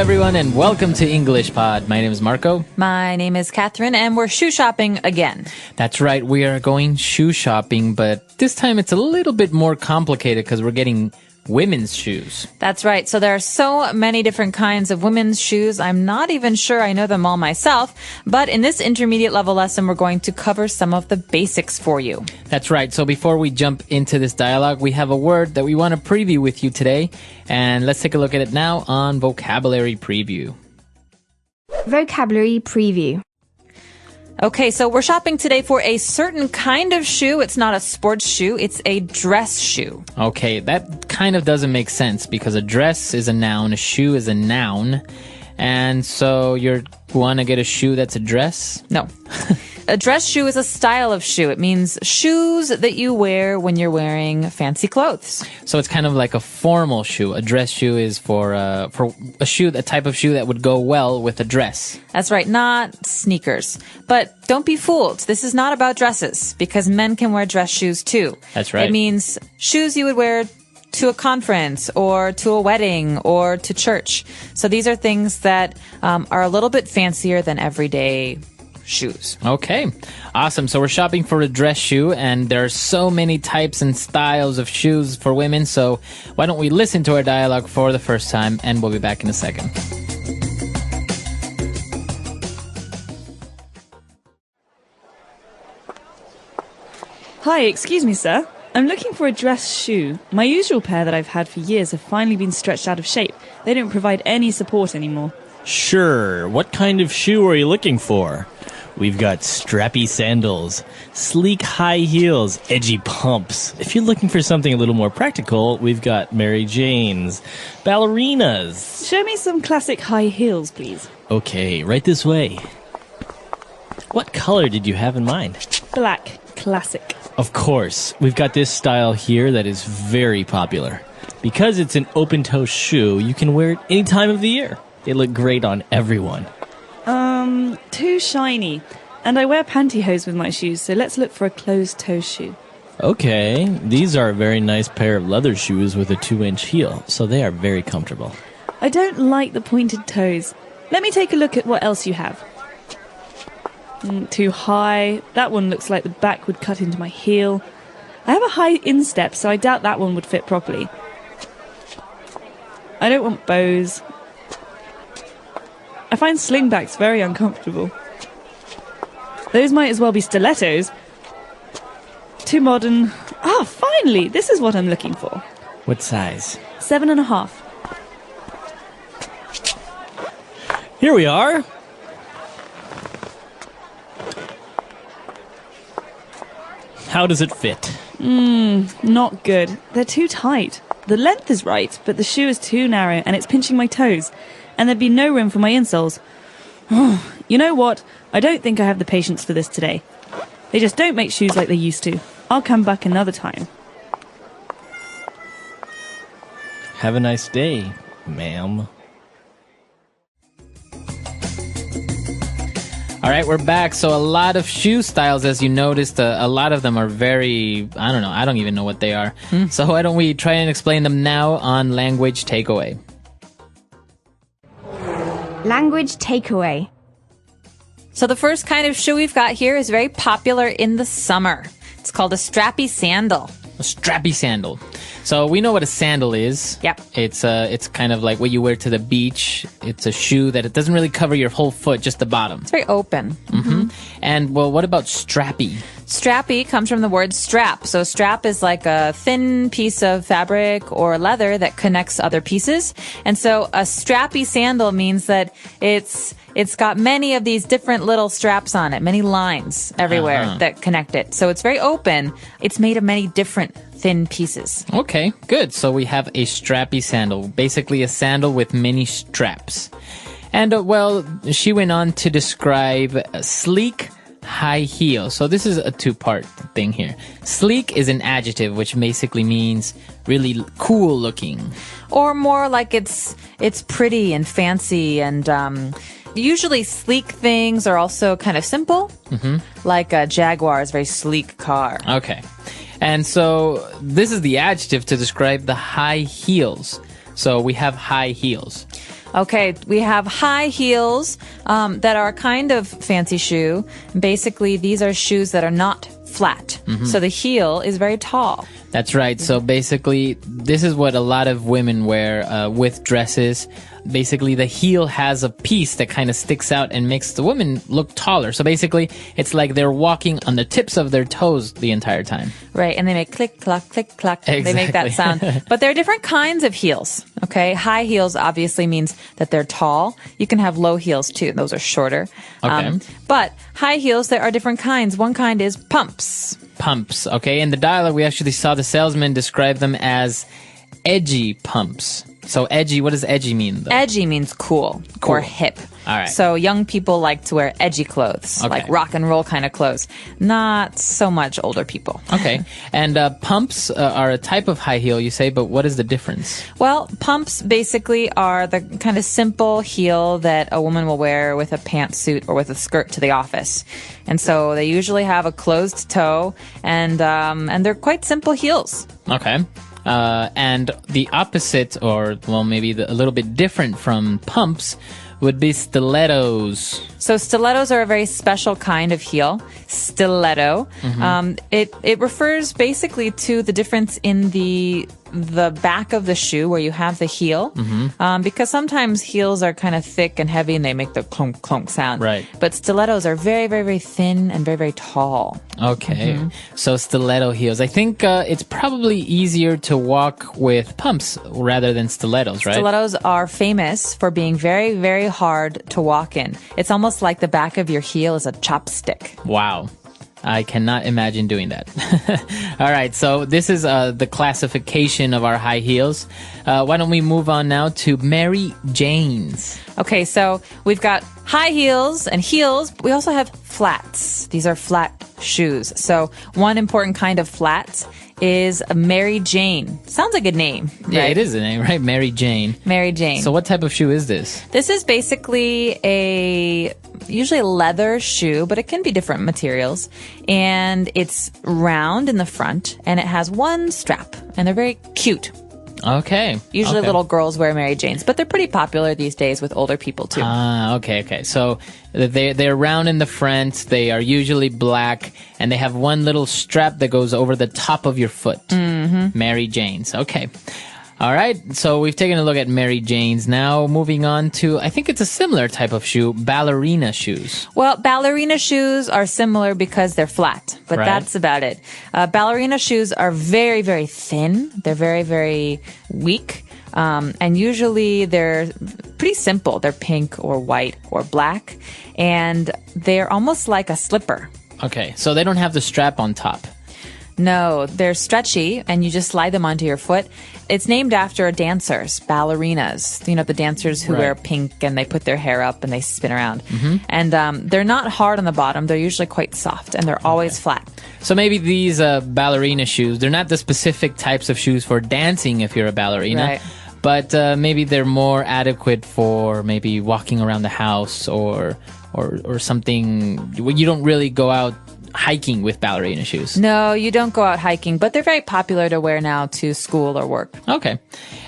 everyone, and welcome to English Pod. My name is Marco. My name is Catherine, and we're shoe shopping again. That's right, we are going shoe shopping, but this time it's a little bit more complicated because we're getting women's shoes. That's right. So there are so many different kinds of women's shoes. I'm not even sure I know them all myself, but in this intermediate level lesson, we're going to cover some of the basics for you. That's right. So before we jump into this dialogue, we have a word that we want to preview with you today, and let's take a look at it now on Vocabulary Preview. Vocabulary Preview. Okay, so we're shopping today for a certain kind of shoe. It's not a sports shoe, it's a dress shoe. Okay, that kind of doesn't make sense because a dress is a noun, a shoe is a noun. And so you want to get a shoe that's a dress? No. A dress shoe is a style of shoe. It means shoes that you wear when you're wearing fancy clothes. So it's kind of like a formal shoe. A dress shoe is for a shoe, a type of shoe that would go well with a dress. That's right, not sneakers. But don't be fooled. This is not about dresses because men can wear dress shoes too. That's right. It means shoes you would wear to a conference or to a wedding or to church. So these are things that are a little bit fancier than everyday shoes. Okay, awesome. So we're shopping for a dress shoe, and there are so many types and styles of shoes for women. So why don't we listen to our dialogue for the first time, and we'll be back in a second. Hi, excuse me, sir. I'm looking for a dress shoe. My usual pair that I've had for years have finally been stretched out of shape. They don't provide any support anymore. Sure. What kind of shoe are you looking for? We've got strappy sandals, sleek high heels, edgy pumps. If you're looking for something a little more practical, we've got Mary Janes, ballerinas. Show me some classic high heels, please. Okay, right this way. What color did you have in mind? Black. Classic. Of course, we've got this style here that is very popular. Because it's an open-toe shoe, you can wear it any time of the year. They look great on everyone. Too shiny. And I wear pantyhose with my shoes, so let's look for a closed-toe shoe. Okay, these are a very nice pair of leather shoes with a 2-inch heel, so they are very comfortable. I don't like the pointed toes. Let me take a look at what else you have. Too high. That one looks like the back would cut into my heel. I have a high instep, so I doubt that one would fit properly. I don't want bows. I find slingbacks very uncomfortable. Those might as well be stilettos. Too modern. Ah, finally! This is what I'm looking for. What size? 7.5. Here we are. How does it fit? Not good. They're too tight. The length is right, but the shoe is too narrow and it's pinching my toes. And there'd be no room for my insoles. You know what? I don't think I have the patience for this today. They just don't make shoes like they used to. I'll come back another time. Have a nice day, ma'am. All right, we're back. So a lot of shoe styles, as you noticed, a lot of them are very, I don't know, I don't even know what they are. So why don't we try and explain them now on Language Takeaway. Language Takeaway. So the first kind of shoe we've got here is very popular in the summer. It's called a strappy sandal. A strappy sandal. So we know what a sandal is. Yep. It's kind of like what you wear to the beach. It's a shoe that it doesn't really cover your whole foot, just the bottom. It's very open. Mm-hmm. And, well, what about strappy? Strappy comes from the word strap. So strap is like a thin piece of fabric or leather that connects other pieces. And so a strappy sandal means that it's got many of these different little straps on it, many lines everywhere that connect it. So it's very open. It's made of many different thin pieces. Okay, good. So we have a strappy sandal, basically a sandal with many straps. And, well, she went on to describe sleek high heel. So this is a two-part thing here. Sleek is an adjective, which basically means really cool looking. Or more like it's pretty and fancy and usually sleek things are also kind of simple. Like a Jaguar is a very sleek car. Okay. And so this is the adjective to describe the high heels. So we have high heels. Okay, we have high heels that are a kind of fancy shoe. Basically, these are shoes that are not flat. So the heel is very tall. That's right. So basically, this is what a lot of women wear with dresses. Basically, the heel has a piece that kind of sticks out and makes the woman look taller. So basically, it's like they're walking on the tips of their toes the entire time. Right, and they make click, clack, click, clack. Exactly. They make that sound. But there are different kinds of heels, okay? High heels obviously means that they're tall. You can have low heels too. Those are shorter. Okay. But high heels, there are different kinds. One kind is pumps. Pumps, okay? In the dialogue, we actually saw the salesman describe them as edgy pumps. So edgy, what does edgy mean, though? Edgy means cool or hip. All right. So young people like to wear edgy clothes, Okay. like rock and roll kind of clothes. Not so much older people. Okay. And pumps are a type of high heel, you say, but what is the difference? Well, pumps basically are the kind of simple heel that a woman will wear with a pantsuit or with a skirt to the office. And so they usually have a closed toe, and they're quite simple heels. Okay. And the opposite, or, well, maybe a little bit different from pumps, would be stilettos. So stilettos are a very special kind of heel. Stiletto. It refers basically to the difference in the back of the shoe where you have the heel. Because sometimes heels are kind of thick and heavy and they make the clunk clunk sound. Right. But stilettos are very, very, very thin and very, very tall. Okay. So stiletto heels. I think it's probably easier to walk with pumps rather than stilettos, right? Stilettos are famous for being very, very hard to walk in. It's almost like the back of your heel is a chopstick. Wow. I cannot imagine doing that. All right, so this is the classification of our high heels. Why don't we move on now to Mary Jane's? Okay, so we've got high heels and heels, but we also have flats. These are flat shoes. So one important kind of flat is a Mary Jane. Sounds like a name, right? Yeah, it is a name, right? Mary Jane. Mary Jane. So what type of shoe is this? This is basically usually a leather shoe, but it can be different materials. And it's round in the front, and it has one strap, and they're very cute. Okay. Usually okay. little girls wear Mary Janes, but they're pretty popular these days with older people too. Okay. So they're round in the front. They are usually black, and they have one little strap that goes over the top of your foot. Mary Jane's. Okay. All right. So we've taken a look at Mary Jane's. Now moving on to, I think it's a similar type of shoe, ballerina shoes. Well, ballerina shoes are similar because they're flat, but Right. that's about it. Ballerina shoes are very, very thin. They're very, very weak. And usually they're pretty simple. They're pink or white or black. And they're almost like a slipper. Okay. So they don't have the strap on top. No, they're stretchy, and you just slide them onto your foot. It's named after dancers, ballerinas. You know, the dancers who Right. wear pink and they put their hair up and they spin around. And they're not hard on the bottom. They're usually quite soft, and they're always flat. So maybe these ballerina shoes, they're not the specific types of shoes for dancing if you're a ballerina. Right. But maybe they're more adequate for maybe walking around the house or something. You don't really go out hiking with ballerina shoes. No, you don't go out hiking, but they're very popular to wear now to school or work. Okay.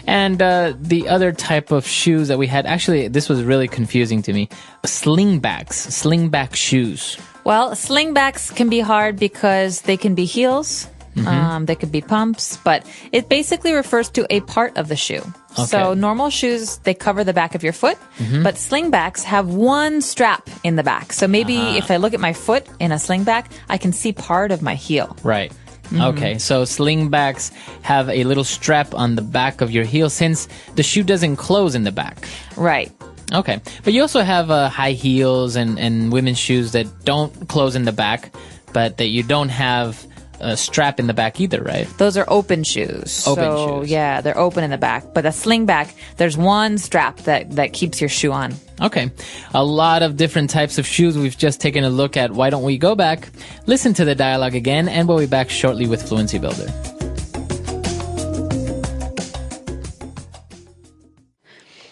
And the other type of shoes that we had, actually, this was really confusing to me. Slingback shoes. Well, slingbacks can be hard because they can be heels. They could be pumps, but it basically refers to a part of the shoe. So normal shoes, they cover the back of your foot, but slingbacks have one strap in the back. So maybe if I look at my foot in a slingback, I can see part of my heel. Right. Okay, so slingbacks have a little strap on the back of your heel since the shoe doesn't close in the back. Right. Okay, but you also have high heels and women's shoes that don't close in the back, but that you don't have a strap in the back either, right? Those are open shoes. Open so, shoes. yeah, they're open in the back. But a slingback, there's one strap that keeps your shoe on. Okay, a lot of different types of shoes we've just taken a look at. Why don't we go back, listen to the dialogue again, and we'll be back shortly with Fluency Builder.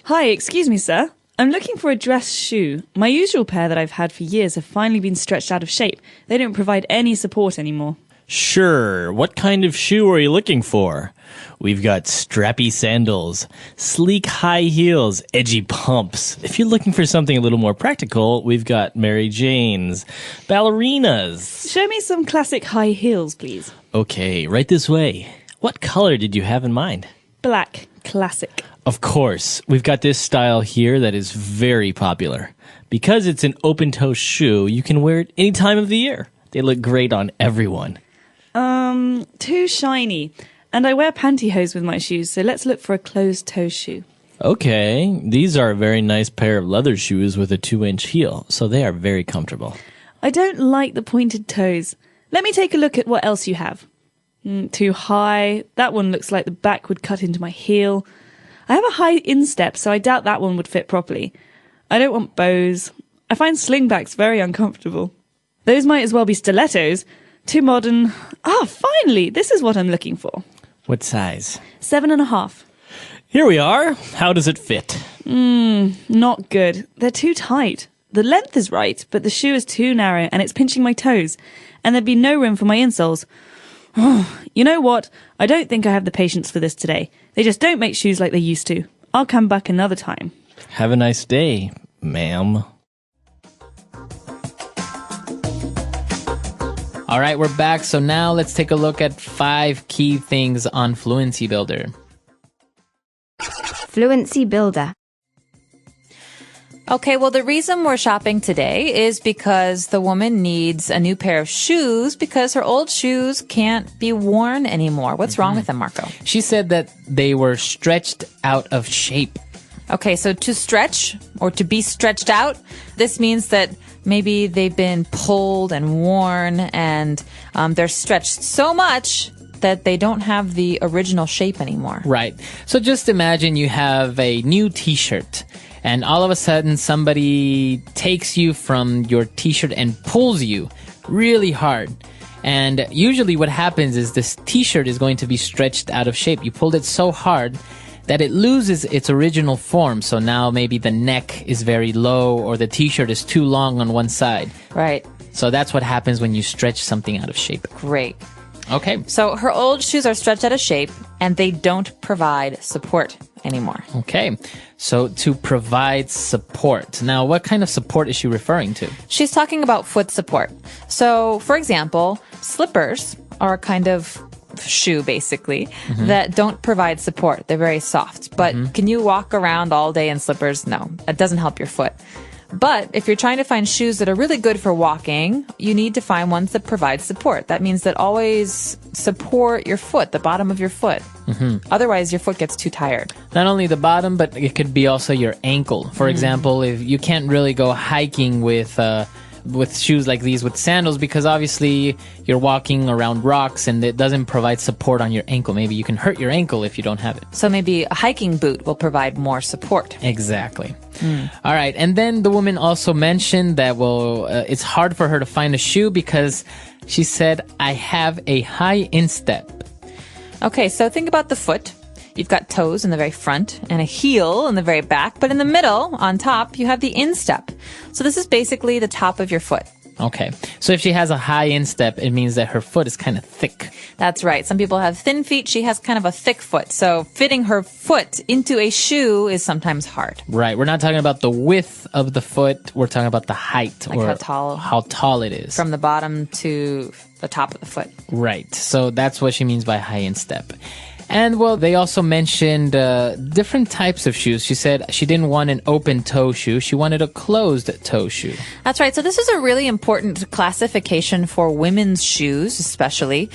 Hi, excuse me, sir. I'm looking for a dress shoe. My usual pair that I've had for years have finally been stretched out of shape. They don't provide any support anymore. Sure. What kind of shoe are you looking for? We've got strappy sandals, sleek high heels, edgy pumps. If you're looking for something a little more practical, we've got Mary Janes, ballerinas. Show me some classic high heels, please. Okay, right this way. What color did you have in mind? Black. Classic. Of course, we've got this style here that is very popular. Because it's an open-toe shoe, you can wear it any time of the year. They look great on everyone. Too shiny. And I wear pantyhose with my shoes, so let's look for a closed-toe shoe. Okay, these are a very nice pair of leather shoes with a 2-inch heel, so they are very comfortable. I don't like the pointed toes. Let me take a look at what else you have. Too high. That one looks like the back would cut into my heel. I have a high instep, so I doubt that one would fit properly. I don't want bows. I find slingbacks very uncomfortable. Those might as well be stilettos. Too modern. Finally! This is what I'm looking for. What size? 7.5. Here we are. How does it fit? Not good. They're too tight. The length is right, but the shoe is too narrow and it's pinching my toes. And there'd be no room for my insoles. You know what? I don't think I have the patience for this today. They just don't make shoes like they used to. I'll come back another time. Have a nice day, ma'am. All right, we're back. So now let's take a look at 5 key things on Fluency Builder. Fluency Builder. Okay, well, the reason we're shopping today is because the woman needs a new pair of shoes because her old shoes can't be worn anymore. What's wrong with them, Marco? She said that they were stretched out of shape. Okay, so to stretch or to be stretched out, this means that maybe they've been pulled and worn and they're stretched so much that they don't have the original shape anymore. Right. So just imagine you have a new t-shirt and all of a sudden somebody takes you from your t-shirt and pulls you really hard. And usually what happens is this t-shirt is going to be stretched out of shape. You pulled it so hard that it loses its original form. So now maybe the neck is very low or the t-shirt is too long on one side. Right. So that's what happens when you stretch something out of shape. Great. Okay. So her old shoes are stretched out of shape and they don't provide support anymore. Okay. So to provide support. Now, what kind of support is she referring to? She's talking about foot support. So, for example, slippers are a kind of shoe, basically, that don't provide support. They're very soft. But can you walk around all day in slippers? No, it doesn't help your foot. But if you're trying to find shoes that are really good for walking, you need to find ones that provide support. That means that always support your foot, the bottom of your foot. Otherwise, your foot gets too tired. Not only the bottom, but it could be also your ankle. For example, if you can't really go hiking with shoes like these with sandals because obviously you're walking around rocks and it doesn't provide support on your ankle. Maybe you can hurt your ankle if you don't have it. So maybe a hiking boot will provide more support. Exactly. All right. And then the woman also mentioned that, it's hard for her to find a shoe because she said, I have a high instep. Okay, so think about the foot. You've got toes in the very front and a heel in the very back, but in the middle, on top, you have the instep. So this is basically the top of your foot. Okay. So if she has a high instep, it means that her foot is kind of thick. That's right. Some people have thin feet. She has kind of a thick foot. So fitting her foot into a shoe is sometimes hard. Right. We're not talking about the width of the foot. We're talking about the height, like or how tall it is. From the bottom to the top of the foot. Right. So that's what she means by high instep. And, they also mentioned different types of shoes. She said she didn't want an open-toe shoe. She wanted a closed-toe shoe. That's right. So this is a really important classification for women's shoes, especially.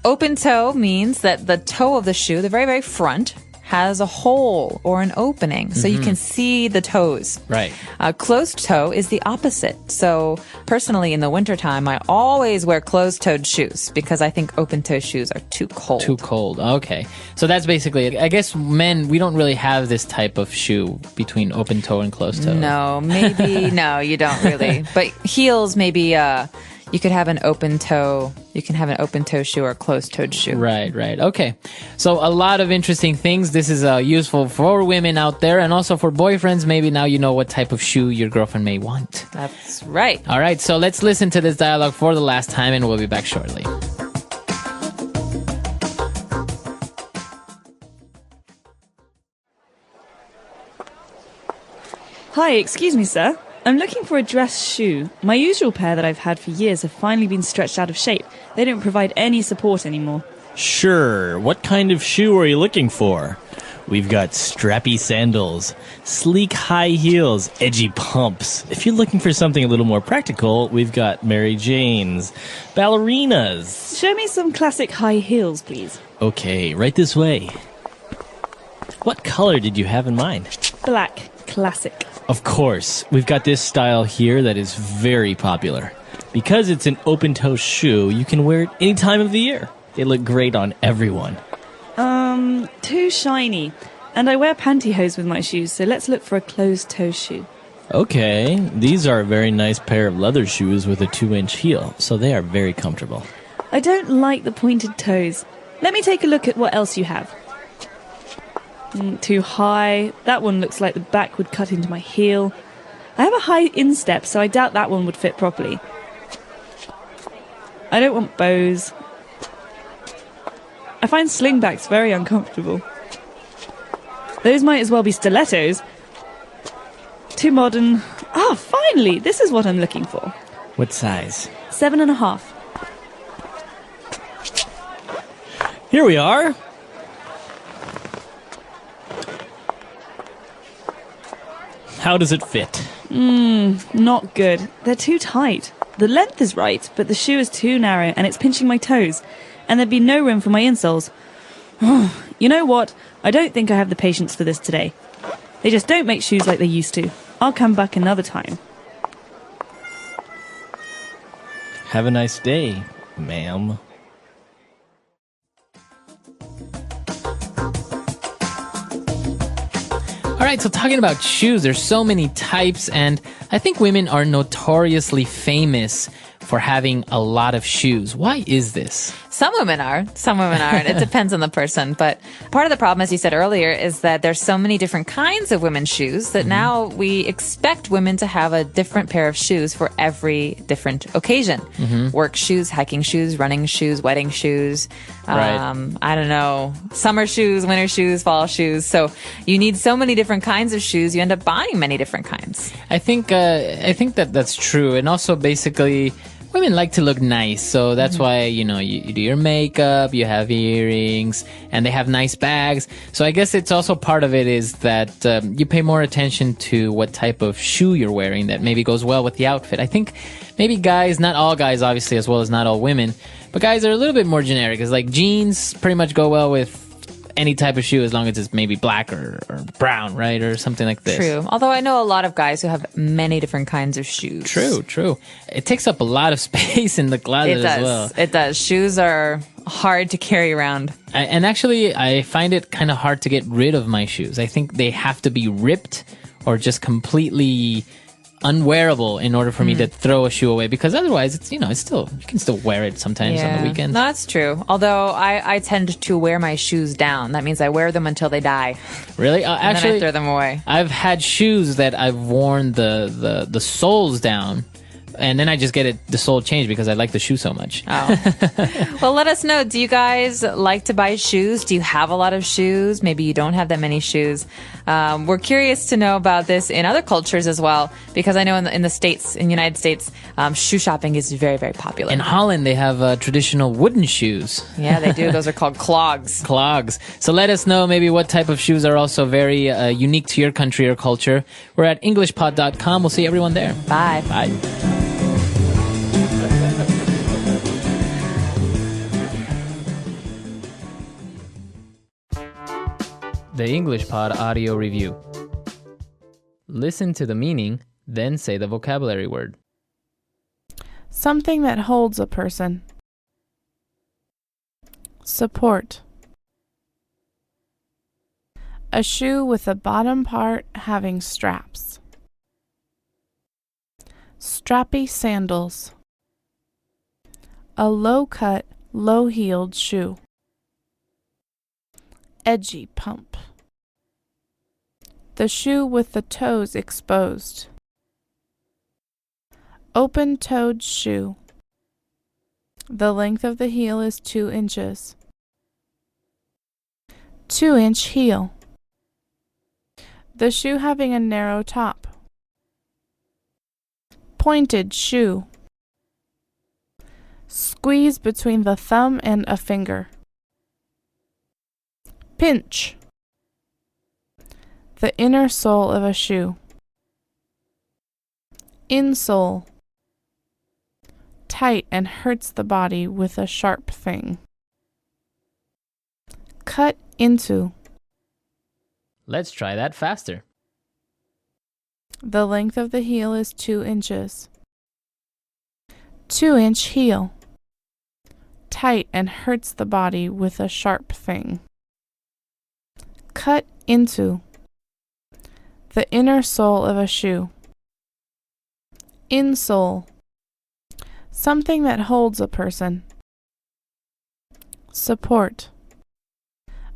Open-toe means that the toe of the shoe, the very, very front, has a hole or an opening, so you can see the toes. Right. Closed toe is the opposite. So personally, in the wintertime, I always wear closed-toed shoes because I think open-toe shoes are too cold. Too cold. Okay. So that's basically, I guess men, we don't really have this type of shoe between open-toe and closed-toe. No, maybe, no, you don't really. But heels, maybe, You could have an open toe. You can have an open toe shoe or a closed toed shoe. Right. Okay. So a lot of interesting things. This is useful for women out there and also for boyfriends. Maybe now you know what type of shoe your girlfriend may want. That's right. All right. So let's listen to this dialogue for the last time and we'll be back shortly. Hi, excuse me, sir. I'm looking for a dress shoe. My usual pair that I've had for years have finally been stretched out of shape. They don't provide any support anymore. Sure. What kind of shoe are you looking for? We've got strappy sandals, sleek high heels, edgy pumps. If you're looking for something a little more practical, we've got Mary Janes, ballerinas. Show me some classic high heels, please. Okay, right this way. What color did you have in mind? Black. Classic. Of course, we've got this style here that is very popular. Because it's an open-toe shoe, you can wear it any time of the year. They look great on everyone. Too shiny. And I wear pantyhose with my shoes, so let's look for a closed-toe shoe. Okay, these are a very nice pair of leather shoes with a 2-inch heel, so they are very comfortable. I don't like the pointed toes. Let me take a look at what else you have. Too high. That one looks like the back would cut into my heel. I have a high instep, so I doubt that one would fit properly. I don't want bows. I find slingbacks very uncomfortable. Those might as well be stilettos. Too modern. Ah, finally! This is what I'm looking for. What size? 7.5. Here we are. How does it fit? Not good. They're too tight. The length is right, but the shoe is too narrow and it's pinching my toes. And there'd be no room for my insoles. You know what? I don't think I have the patience for this today. They just don't make shoes like they used to. I'll come back another time. Have a nice day, ma'am. All right, so talking about shoes, there's so many types, and I think women are notoriously famous for having a lot of shoes. Why is this? Some women are. Some women aren't. It depends on the person. But part of the problem, as you said earlier, is that there's so many different kinds of women's shoes that now we expect women to have a different pair of shoes for every different occasion. Work shoes, hiking shoes, running shoes, wedding shoes. Right. I don't know, summer shoes, winter shoes, fall shoes. So you need so many different kinds of shoes. You end up buying many different kinds. I think that that's true, and also basically, women like to look nice, so that's why, you do your makeup, you have earrings, and they have nice bags. So I guess it's also part of it is that you pay more attention to what type of shoe you're wearing that maybe goes well with the outfit. I think maybe guys, not all guys obviously, as well as not all women, but guys are a little bit more generic. It's like jeans pretty much go well with any type of shoe as long as it's maybe black or brown, right? Or something like this. True. Although I know a lot of guys who have many different kinds of shoes. True. It takes up a lot of space in the closet as well. It does. Shoes are hard to carry around. And actually, I find it kind of hard to get rid of my shoes. I think they have to be ripped or just completely unwearable in order for me to throw a shoe away, because otherwise it's still, you can still wear it sometimes on the weekends. No, that's true. Although I tend to wear my shoes down. That means I wear them until they die. Really? And Actually, then I throw them away. I've had shoes that I've worn the soles down, and then I just get the sole changed because I like the shoe so much. Oh. Well, let us know. Do you guys like to buy shoes? Do you have a lot of shoes? Maybe you don't have that many shoes. We're curious to know about this in other cultures as well, because I know in the States, in the United States, shoe shopping is very, very popular. In Holland, they have traditional wooden shoes. Yeah, they do. Those are called clogs. Clogs. So let us know maybe what type of shoes are also very unique to your country or culture. We're at EnglishPod.com. We'll see everyone there. Bye. Bye. The English Pod Audio Review. Listen to the meaning, then say the vocabulary word. Something that holds a person. Support. A shoe with the bottom part having straps. Strappy sandals. A low-cut, low-heeled shoe. Edgy pump. The shoe with the toes exposed. Open-toed shoe. The length of the heel is 2 inches. 2-inch heel. The shoe having a narrow top. Pointed shoe. Squeeze between the thumb and a finger. Pinch. The inner sole of a shoe. Insole. Tight and hurts the body with a sharp thing. Cut into. Let's try that faster. The length of the heel is 2 inches. 2-inch heel. Tight and hurts the body with a sharp thing. Cut into. The inner sole of a shoe. Insole. Something that holds a person. Support.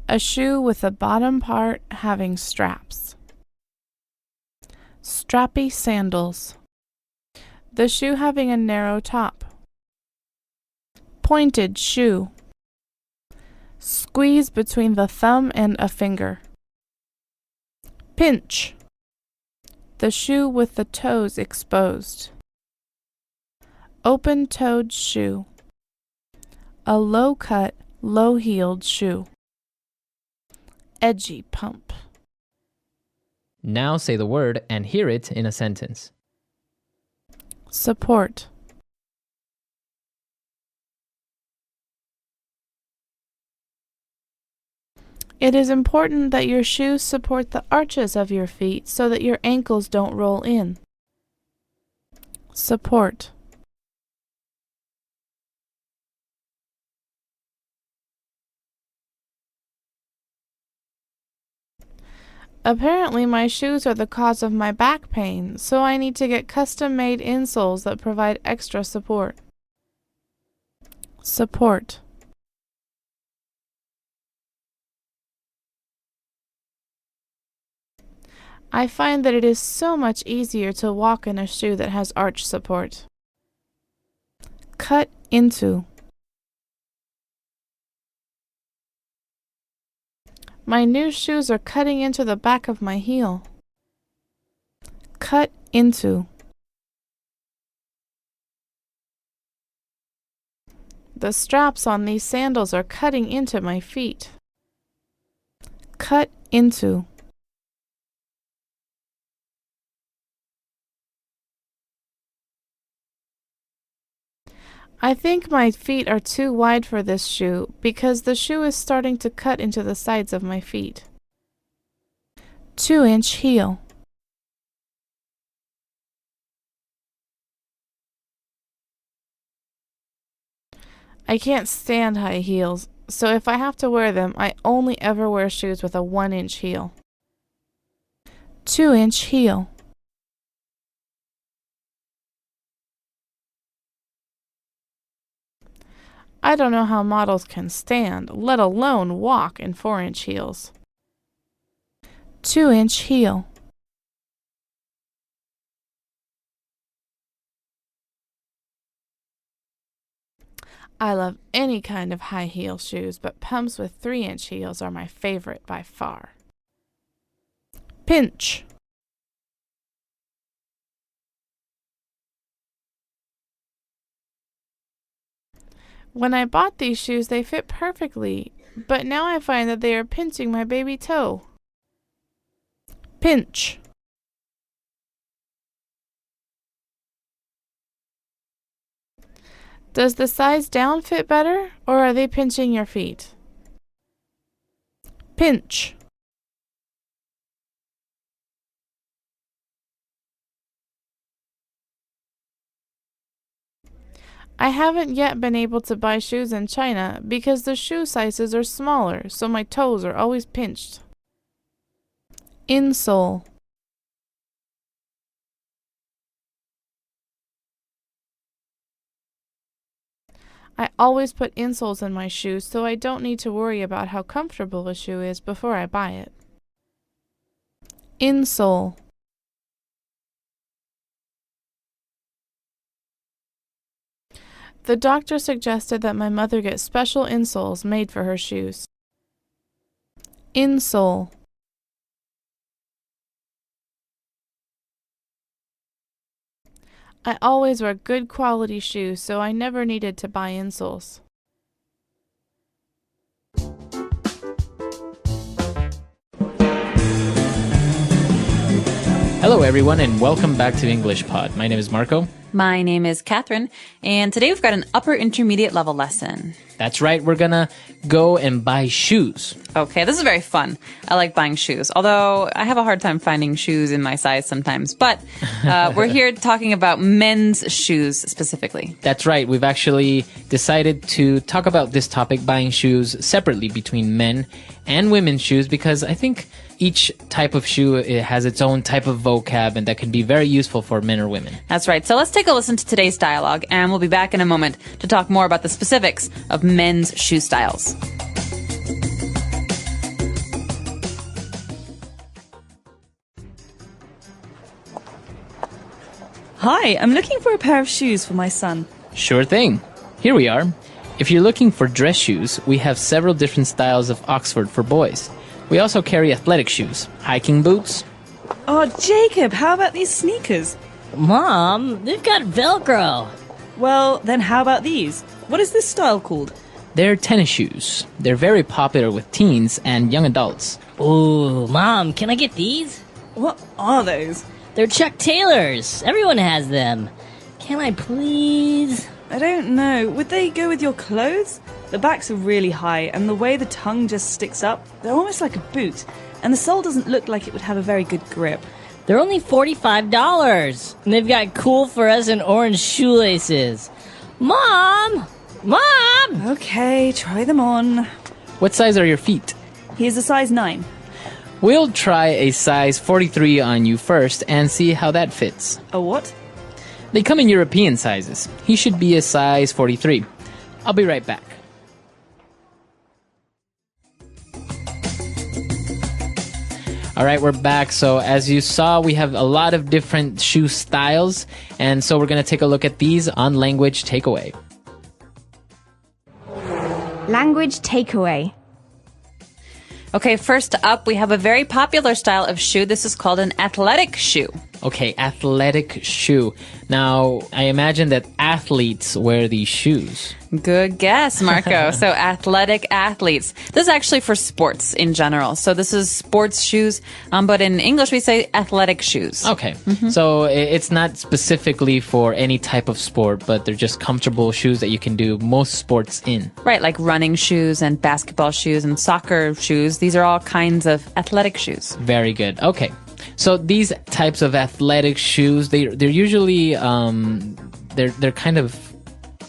A shoe with the bottom part having straps. Strappy sandals. The shoe having a narrow top. Pointed shoe. Squeeze between the thumb and a finger. Pinch. The shoe with the toes exposed. Open-toed shoe. A low-cut, low-heeled shoe. Edgy pump. Now say the word and hear it in a sentence. Support. It is important that your shoes support the arches of your feet so that your ankles don't roll in. Support. Apparently, my shoes are the cause of my back pain, so I need to get custom-made insoles that provide extra support. Support. I find that it is so much easier to walk in a shoe that has arch support. Cut into. My new shoes are cutting into the back of my heel. Cut into. The straps on these sandals are cutting into my feet. Cut into. I think my feet are too wide for this shoe because the shoe is starting to cut into the sides of my feet. 2-inch heel. I can't stand high heels, so if I have to wear them, I only ever wear shoes with a 1-inch heel. 2-inch heel. I don't know how models can stand, let alone walk in 4-inch heels. 2-inch heel. I love any kind of high heel shoes, but pumps with 3-inch heels are my favorite by far. Pinch. When I bought these shoes, they fit perfectly, but now I find that they are pinching my baby toe. Pinch. Does the size down fit better, or are they pinching your feet? Pinch. I haven't yet been able to buy shoes in China because the shoe sizes are smaller, so my toes are always pinched. Insole. I always put insoles in my shoes so I don't need to worry about how comfortable a shoe is before I buy it. Insole. The doctor suggested that my mother get special insoles made for her shoes. Insole. I always wear good quality shoes, so I never needed to buy insoles. Hello, everyone, and welcome back to English Pod. My name is Marco. My name is Catherine, and today we've got an upper intermediate level lesson. That's right, we're gonna go and buy shoes. Okay, this is very fun. I like buying shoes, although I have a hard time finding shoes in my size sometimes. But we're here talking about men's shoes specifically. That's right, we've actually decided to talk about this topic, buying shoes, separately between men and women's shoes, because I think each type of shoe it has its own type of vocab, and that can be very useful for men or women. That's right. So let's take a listen to today's dialogue, and we'll be back in a moment to talk more about the specifics of men's shoe styles. Hi, I'm looking for a pair of shoes for my son. Sure thing. Here we are. If you're looking for dress shoes, we have several different styles of Oxford for boys. We also carry athletic shoes, hiking boots. Oh, Jacob, how about these sneakers? Mom, they've got Velcro. Well, then how about these? What is this style called? They're tennis shoes. They're very popular with teens and young adults. Ooh, Mom, can I get these? What are those? They're Chuck Taylors. Everyone has them. Can I please? I don't know. Would they go with your clothes? The backs are really high, and the way the tongue just sticks up, they're almost like a boot. And the sole doesn't look like it would have a very good grip. They're only $45. And they've got cool fluorescent orange shoelaces. Mom! Mom! Okay, try them on. What size are your feet? Here's a size 9. We'll try a size 43 on you first and see how that fits. A what? They come in European sizes. He should be a size 43. I'll be right back. All right, we're back. So as you saw, we have a lot of different shoe styles. And so we're going to take a look at these on Language Takeaway. Language takeaway. Okay, first up, we have a very popular style of shoe. This is called an athletic shoe. Okay, athletic shoe. Now, I imagine that athletes wear these shoes. Good guess, Marco. So athletic athletes. This is actually for sports in general. So this is sports shoes, but in English we say athletic shoes. Okay, so it's not specifically for any type of sport, but they're just comfortable shoes that you can do most sports in. Right, like running shoes and basketball shoes and soccer shoes. These are all kinds of athletic shoes. Very good. Okay. So these types of athletic shoes, they're usually they're kind of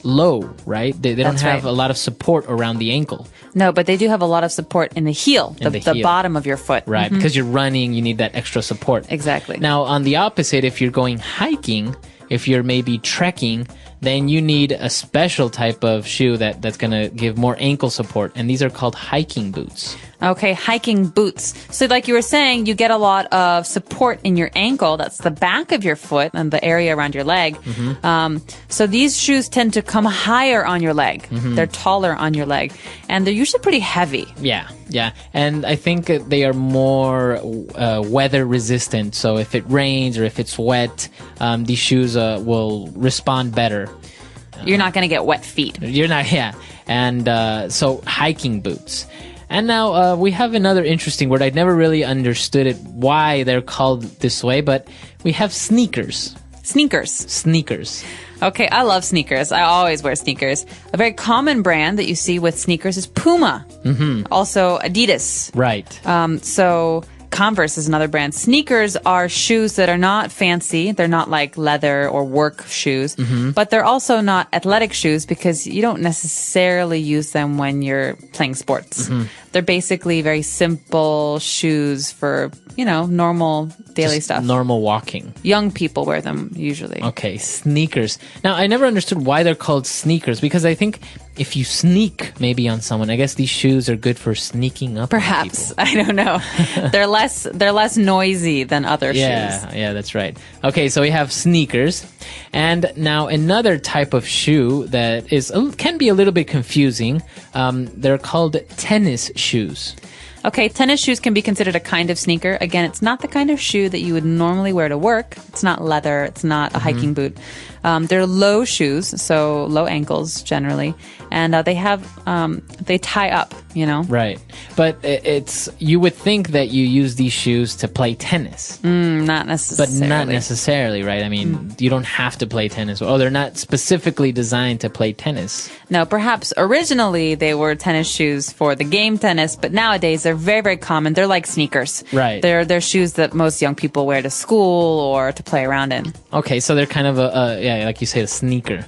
low, right? They don't That's have right. a lot of support around the ankle. No, but they do have a lot of support in the heel, In the the heel. bottom of your foot. Right, because you're running, you need that extra support. Exactly. Now, on the opposite, if you're going hiking, if you're maybe trekking, then you need a special type of shoe that's going to give more ankle support, and these are called hiking boots. Okay, hiking boots. So like you were saying, you get a lot of support in your ankle. That's the back of your foot and the area around your leg. So these shoes tend to come higher on your leg. They're taller on your leg. And they're usually pretty heavy. Yeah. And I think they are more weather resistant. So if it rains or if it's wet, these shoes will respond better. You're not going to get wet feet. You're not, yeah. And so hiking boots. And now we have another interesting word. I'd never really understood why they're called this way, but we have sneakers. Sneakers. Okay, I love sneakers. I always wear sneakers. A very common brand that you see with sneakers is Puma. Also Adidas. Right. So Converse is another brand. Sneakers are shoes that are not fancy. They're not like leather or work shoes, but they're also not athletic shoes because you don't necessarily use them when you're playing sports. They're basically very simple shoes for, normal daily stuff. Normal walking. Young people wear them usually. Okay, sneakers. Now, I never understood why they're called sneakers, because I think if you sneak maybe on someone, I guess these shoes are good for sneaking up Perhaps. on people. I don't know. They're less noisy than other shoes. Yeah, that's right. Okay, so we have sneakers. And now another type of shoe that can be a little bit confusing. They're called tennis shoes. Okay, tennis shoes can be considered a kind of sneaker. Again, it's not the kind of shoe that you would normally wear to work. It's not leather. It's not a hiking boot. They're low shoes, so low ankles generally, and they tie up. Right, but you would think that you use these shoes to play tennis. Not necessarily. But not necessarily, right? I mean, you don't have to play tennis. Oh, they're not specifically designed to play tennis. No, perhaps originally they were tennis shoes for the game tennis, but nowadays they're very, very common. They're like sneakers. Right. They're shoes that most young people wear to school or to play around in. Okay, so they're kind of like you say, a sneaker.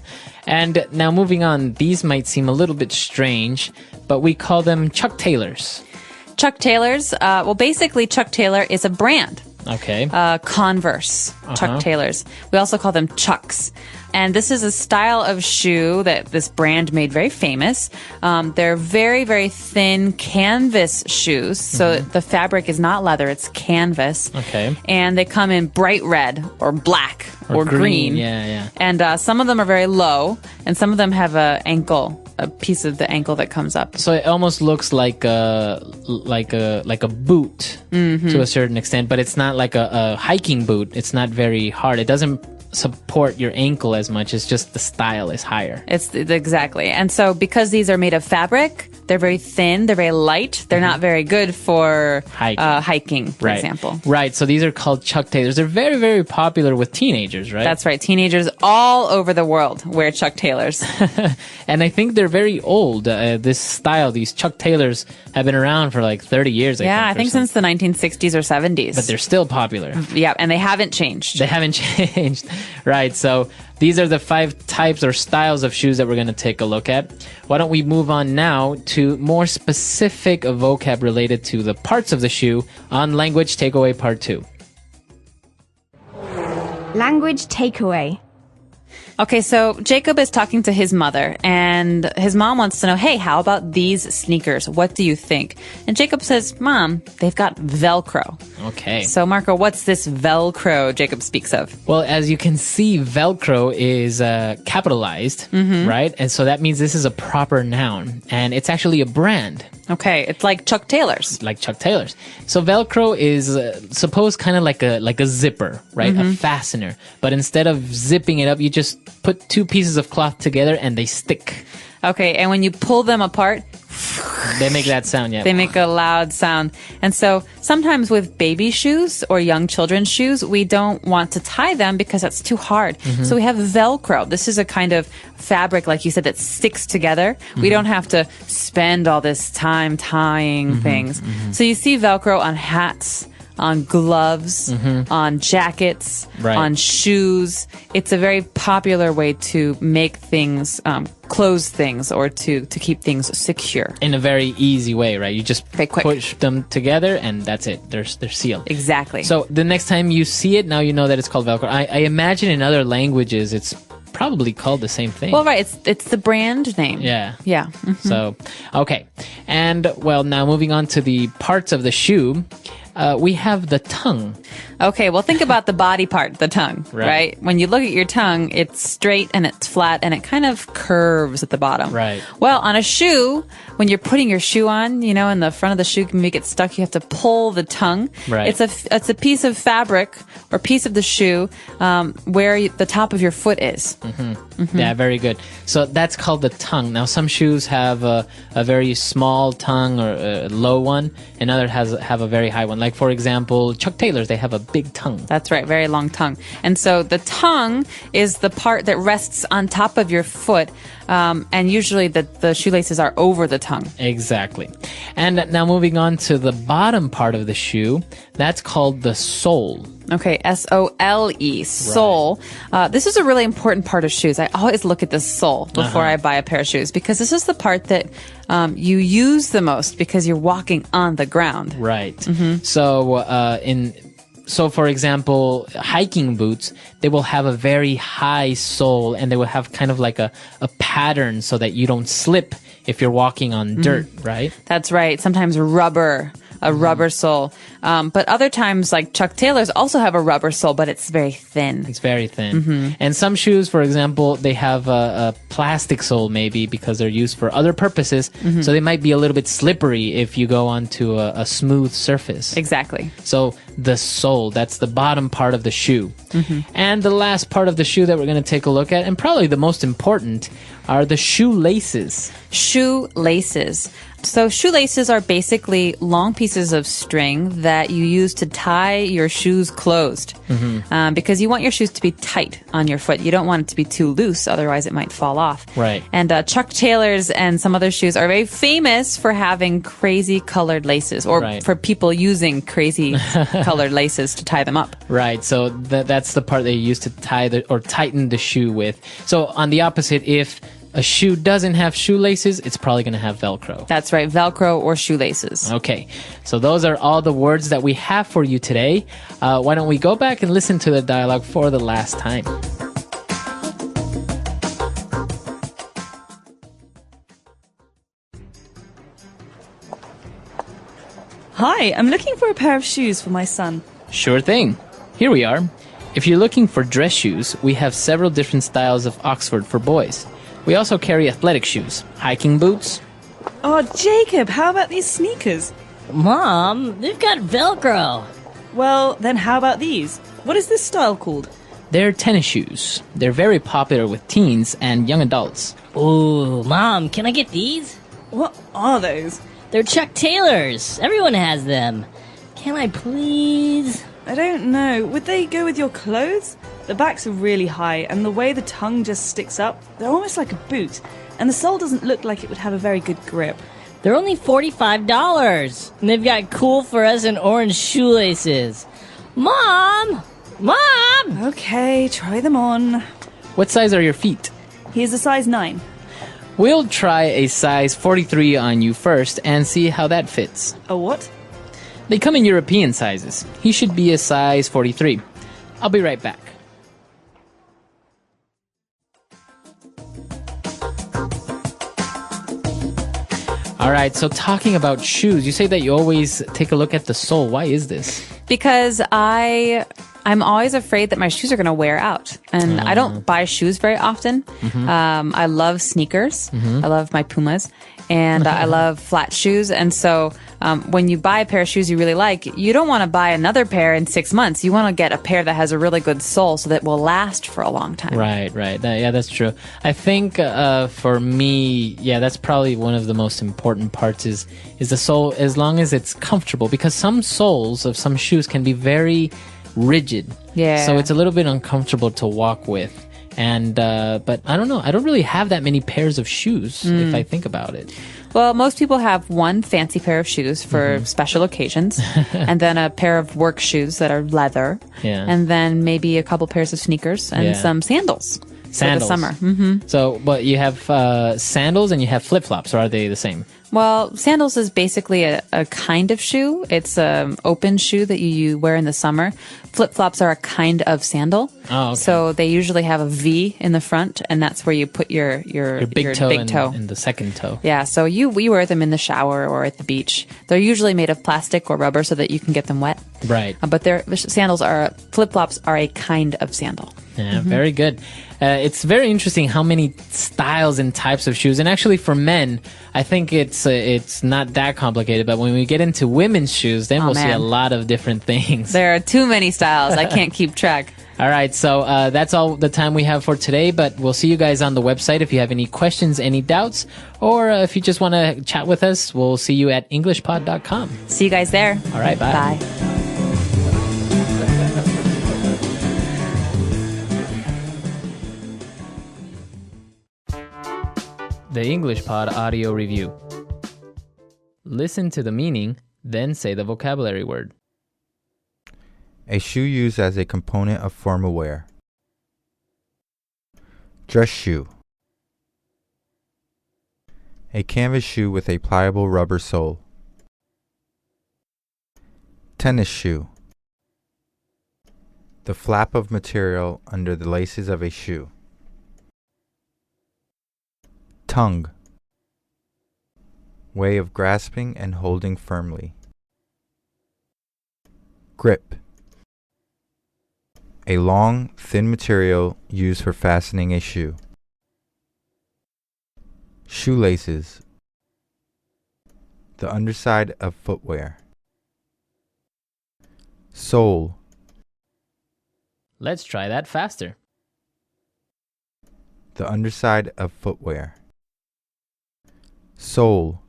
And now moving on, these might seem a little bit strange, but we call them Chuck Taylors. Chuck Taylors, basically Chuck Taylor is a brand. Okay. Converse, Chuck Taylors. We also call them Chucks. And this is a style of shoe that this brand made very famous. They're very, very thin canvas shoes. So the fabric is not leather, it's canvas. Okay. And they come in bright red or black or green. Yeah. And some of them are very low, and some of them have a piece of the ankle that comes up. So it almost looks like a boot to a certain extent, but it's not like a hiking boot. It's not very hard. It doesn't support your ankle as much. It's just the style is higher. Exactly. And so because these are made of fabric, they're very thin, they're very light, they're not very good for hiking, for example. Right. So these are called Chuck Taylors. They're very, very popular with teenagers, right? That's right. Teenagers all over the world wear Chuck Taylors. And I think they're very old. This style, these Chuck Taylors have been around for like 30 years. I think since the 1960s or 70s. But they're still popular. Yeah, and they haven't changed. They haven't changed. Right. So these are the 5 types or styles of shoes that we're going to take a look at. Why don't we move on now to more specific vocab related to the parts of the shoe on Language Takeaway Part 2. Language takeaway. Okay, so Jacob is talking to his mother, and his mom wants to know, hey, how about these sneakers? What do you think? And Jacob says, Mom, they've got Velcro. Okay. So, Marco, what's this Velcro Jacob speaks of? Well, as you can see, Velcro is capitalized, right? And so that means this is a proper noun, and it's actually a brand. Okay, it's like Chuck Taylors. Like Chuck Taylors. So Velcro is supposed kind of like a zipper, right? A fastener. But instead of zipping it up, you just put 2 pieces of cloth together and they stick. Okay, and when you pull them apart, they make that sound, yeah. They make a loud sound. And so sometimes with baby shoes or young children's shoes, we don't want to tie them because that's too hard. So we have Velcro. This is a kind of fabric, like you said, that sticks together. We don't have to spend all this time tying things. So you see Velcro on hats, on gloves, on jackets, on shoes. It's a very popular way to make things, close things, or to keep things secure. In a very easy way, right? You just push them together and that's it. They're sealed. Exactly. So the next time you see it, now you know that it's called Velcro. I imagine in other languages it's probably called the same thing. Well, right. It's the brand name. Yeah. Yeah. So, okay. And, well, now moving on to the parts of the shoe, we have the tongue. Okay, well, think about the body part, the tongue, right? When you look at your tongue, it's straight and it's flat and it kind of curves at the bottom. Right. Well, on a shoe, when you're putting your shoe on, in the front of the shoe can make it stuck, you have to pull the tongue. Right. It's a piece of fabric or piece of the shoe where the top of your foot is. Yeah, very good. So that's called the tongue. Now, some shoes have a very small tongue or a low one, and others have a very high one. Like, for example, Chuck Taylors, they have a big tongue. That's right, very long tongue. And so the tongue is the part that rests on top of your foot, and usually the shoelaces are over the tongue. Exactly. And now moving on to the bottom part of the shoe, that's called the sole. Okay, S-O-L-E, sole. This is a really important part of shoes. I always look at the sole before I buy a pair of shoes because this is the part that you use the most because you're walking on the ground. Right. So, for example, hiking boots, they will have a very high sole and they will have kind of like a pattern so that you don't slip if you're walking on dirt, right? That's right. Sometimes rubber sole. But other times, like Chuck Taylors also have a rubber sole, but it's very thin. It's very thin. And some shoes, for example, they have a plastic sole maybe because they're used for other purposes. So they might be a little bit slippery if you go onto a smooth surface. Exactly. So the sole, that's the bottom part of the shoe. And the last part of the shoe that we're going to take a look at, and probably the most important, are the shoelaces. Shoelaces. So shoelaces are basically long pieces of string that you use to tie your shoes closed because you want your shoes to be tight on your foot. You don't want it to be too loose, otherwise it might fall off. Right. And Chuck Taylors and some other shoes are very famous for having crazy colored laces or for people using crazy colored laces to tie them up. Right. So that's the part they use to tie or tighten the shoe with. So on the opposite, if a shoe doesn't have shoelaces, it's probably going to have Velcro. That's right, Velcro or shoelaces. Okay, so those are all the words that we have for you today. Why don't we go back and listen to the dialogue for the last time? Hi, I'm looking for a pair of shoes for my son. Sure thing. Here we are. If you're looking for dress shoes, we have several different styles of Oxford for boys. We also carry athletic shoes, hiking boots. Oh, Jacob, how about these sneakers? Mom, they've got Velcro. Well, then how about these? What is this style called? They're tennis shoes. They're very popular with teens and young adults. Ooh, Mom, can I get these? What are those? They're Chuck Taylors. Everyone has them. Can I please? I don't know. Would they go with your clothes? The backs are really high, and the way the tongue just sticks up, they're almost like a boot. And the sole doesn't look like it would have a very good grip. They're only $45. And they've got cool fluorescent orange shoelaces. Mom! Mom! Okay, try them on. What size are your feet? He is a size 9. We'll try a size 43 on you first and see how that fits. A what? They come in European sizes. He should be a size 43. I'll be right back. All right, so talking about shoes, you say that you always take a look at the sole. Why is this? Because I'm always afraid that my shoes are going to wear out. And I don't buy shoes very often. I love sneakers. I love my Pumas. And I love flat shoes. And so when you buy a pair of shoes you really like, you don't want to buy another pair in 6 months. You want to get a pair that has a really good sole so that it will last for a long time. Right. Yeah, that's true. I think for me, yeah, that's probably one of the most important parts is the sole, as long as it's comfortable. Because some soles of some shoes can be very rigid. Yeah. So it's a little bit uncomfortable to walk with. And but I don't know. I don't really have that many pairs of shoes if I think about it. Well, most people have one fancy pair of shoes for special occasions, and then a pair of work shoes that are leather, and then maybe a couple pairs of sneakers and some sandals. For the summer. So, but you have sandals and you have flip-flops, or are they the same? Well, sandals is basically a kind of shoe. It's an open shoe that you wear in the summer. Flip-flops are a kind of sandal. Oh, okay. So they usually have a V in the front, and that's where you put your big toe and the second toe. Yeah, so we wear them in the shower or at the beach. They're usually made of plastic or rubber so that you can get them wet. Right. But flip-flops are a kind of sandal. Yeah, very good. It's very interesting how many styles and types of shoes. And actually for men, I think it's not that complicated. But when we get into women's shoes, then we'll see a lot of different things. There are too many styles. I can't keep track. All right, so that's all the time we have for today, but we'll see you guys on the website if you have any questions, any doubts, or if you just want to chat with us, we'll see you at englishpod.com. See you guys there. All right, bye. Bye. The English Pod Audio Review. Listen to the meaning, then say the vocabulary word. A shoe used as a component of formal wear. Dress shoe. A canvas shoe with a pliable rubber sole. Tennis shoe. The flap of material under the laces of a shoe. Tongue. Way of grasping and holding firmly. Grip. A long, thin material used for fastening a shoe. Shoelaces. The underside of footwear. Sole. Let's try that faster. The underside of footwear. Sole.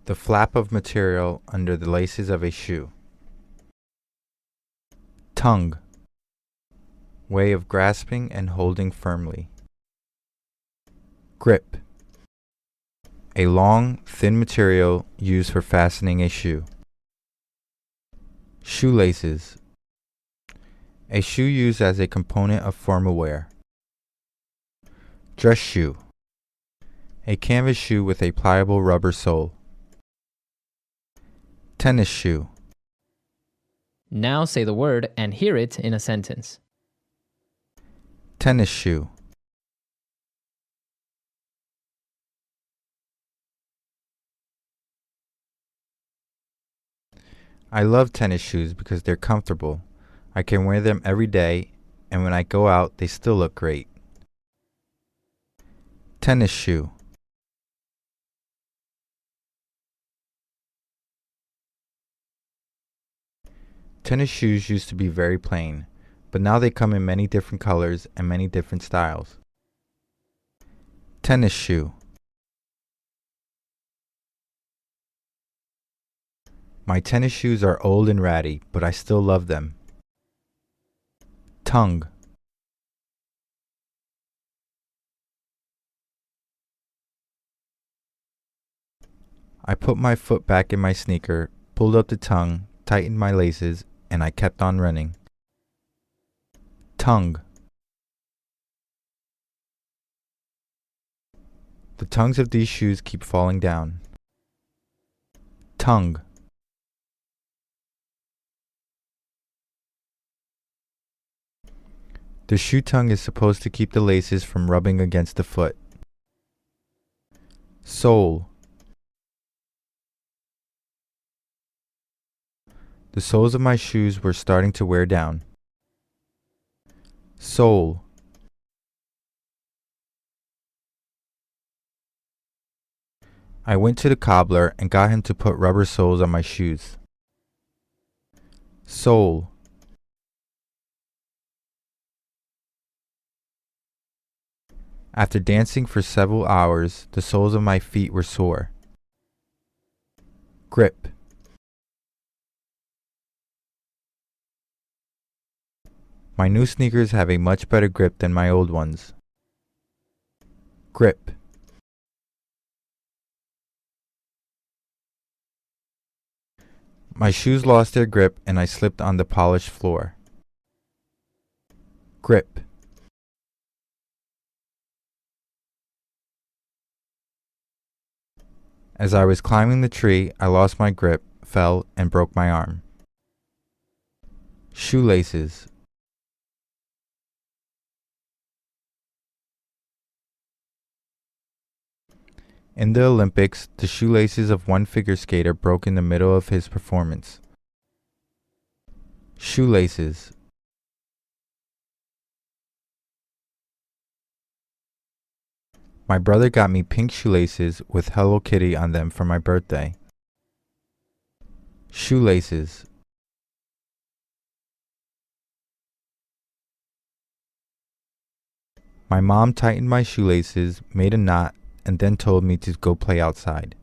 The flap of material under the laces of a shoe. Tongue. Way of grasping and holding firmly. Grip. A long, thin material used for fastening a shoe. Shoelaces. A shoe used as a component of formal wear. Dress shoe. A canvas shoe with a pliable rubber sole. Tennis shoe. Now say the word and hear it in a sentence. Tennis shoe. I love tennis shoes because they're comfortable. I can wear them every day, and when I go out, they still look great. Tennis shoe. Tennis shoes used to be very plain, but now they come in many different colors and many different styles. Tennis shoe. My tennis shoes are old and ratty, but I still love them. Tongue. I put my foot back in my sneaker, pulled up the tongue, tightened my laces, and I kept on running. Tongue. The tongues of these shoes keep falling down. Tongue. The shoe tongue is supposed to keep the laces from rubbing against the foot. Sole. The soles of my shoes were starting to wear down. Sole. I went to the cobbler and got him to put rubber soles on my shoes. Sole. After dancing for several hours, the soles of my feet were sore. Grip. My new sneakers have a much better grip than my old ones. Grip. My shoes lost their grip and I slipped on the polished floor. Grip. As I was climbing the tree, I lost my grip, fell, and broke my arm. Shoelaces. In the Olympics, the shoelaces of one figure skater broke in the middle of his performance. Shoelaces. My brother got me pink shoelaces with Hello Kitty on them for my birthday. Shoelaces. My mom tightened my shoelaces, made a knot, and then told me to go play outside.